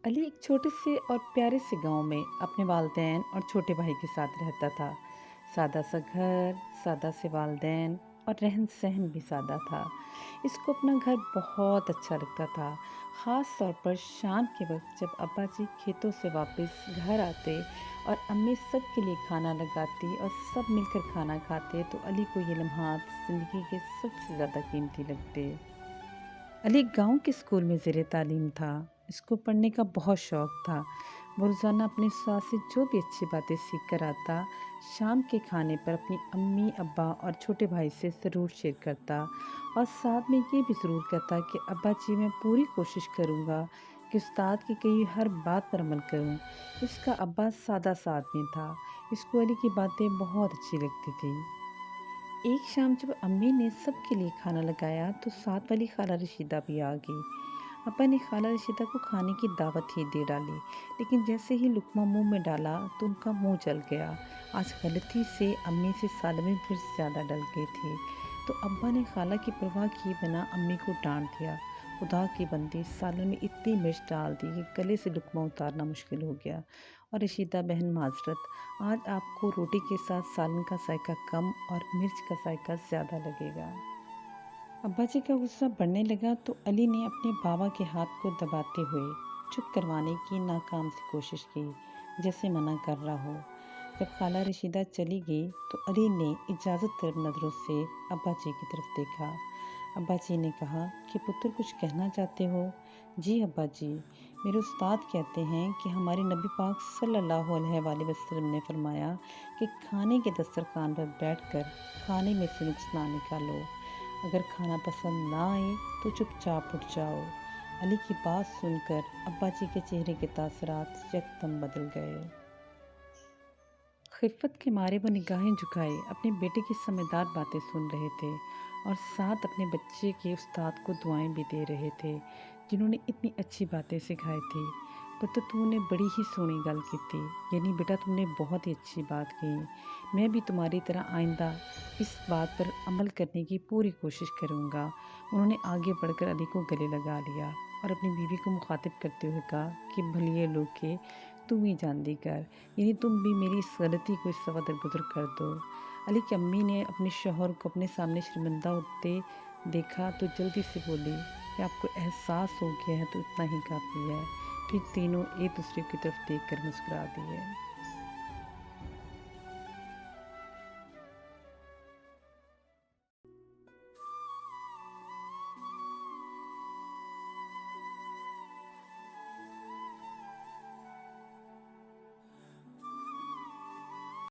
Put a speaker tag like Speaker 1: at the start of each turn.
Speaker 1: अली एक छोटे से और प्यारे से गांव में अपने वालिदैन और छोटे भाई के साथ रहता था। सादा सा घर, सादा से वालिदैन और रहन सहन भी सादा था। इसको अपना घर बहुत अच्छा लगता था। ख़ास तौर पर शाम के वक्त जब अब्बा जी खेतों से वापस घर आते और अम्मी सबके लिए खाना लगाती और सब मिलकर खाना खाते, तो अली को ये लम्हात ज़िंदगी के सबसे ज़्यादा कीमती लगते। अली गांव के स्कूल में ज़ेर तालीम था। इसको पढ़ने का बहुत शौक था। वो रोज़ाना अपने उस्ताद से जो भी अच्छी बातें सीख कर आता, शाम के खाने पर अपनी अम्मी, अब्बा और छोटे भाई से ज़रूर शेयर करता और साथ में ये भी ज़रूर कहता कि अब्बा जी, मैं पूरी कोशिश करूँगा कि उस्ताद की कही हर बात पर अमल करूँ। इसका अब्बा सादा सा आदमी था। इसको अली की बातें बहुत अच्छी लगती थी। एक शाम जब अम्मी ने सबके लिए खाना लगाया, तो साथ वाली खाला रशीदा भी आ गई। अब्बा ने खाला रशीदा को खाने की दावत ही दे डाली, लेकिन जैसे ही लुकमा मुंह में डाला तो उनका मुंह जल गया। आज गलती से अम्मी से सालन में मिर्च ज़्यादा डल गई थी, तो अब्बा ने खाला की परवाह किए बिना अम्मी को डांट दिया। खुदा की बंदी, सालन में इतनी मिर्च डाल दी कि गले से लुकमा उतारना मुश्किल हो गया। और रशीदा बहन, माजरत, आज आपको रोटी के साथ सालन का जायका कम और मिर्च का जायका ज़्यादा लगेगा। अब्बा जी का गुस्सा बढ़ने लगा, तो अली ने अपने बाबा के हाथ को दबाते हुए चुप करवाने की नाकाम सी कोशिश की, जैसे मना कर रहा हो। जब खाला रशीदा चली गई, तो अली ने इजाज़त तलब नज़रों से अब्बा जी की तरफ देखा। अब्बा जी ने कहा कि पुत्र, कुछ कहना चाहते हो? जी अब्बा जी, मेरे उस्ताद कहते हैं कि हमारे नबी पाक सल्लल्लाहु अलैहि वसल्लम ने फरमाया कि खाने के दस्तरखान पर बैठकर खाने में से नुक्स ना निकालो। अगर खाना पसंद ना आए तो चुपचाप उठ जाओ। अली की बात सुनकर अब्बा जी के चेहरे के तासरात यकदम बदल गए। खिफ़्फ़त के मारे वो निगाहें झुकाए अपने बेटे की समझदार बातें सुन रहे थे और साथ अपने बच्चे के उस्ताद को दुआएं भी दे रहे थे, जिन्होंने इतनी अच्छी बातें सिखाई थी। पुत्र, तूने बड़ी ही सोहनी गल की थी, यानी बेटा तुमने बहुत ही अच्छी बात कही। मैं भी तुम्हारी तरह आइंदा इस बात पर अमल करने की पूरी कोशिश करूँगा। उन्होंने आगे बढ़कर अली को गले लगा लिया और अपनी बीवी को मुखातिब करते हुए कहा कि भलिए लोग के, तुम ही जान दी कर, यानी तुम भी मेरी इस गलती को इस सवा दरगुजर कर दो। अली की अम्मी ने अपने शौहर को अपने सामने शर्मिंदा होते देखा, तो जल्दी से बोली कि आपको एहसास हो गया है तो इतना ही काफ़ी है। फिर तीनों एक दूसरे की तरफ देख कर मुस्कुरा दिए।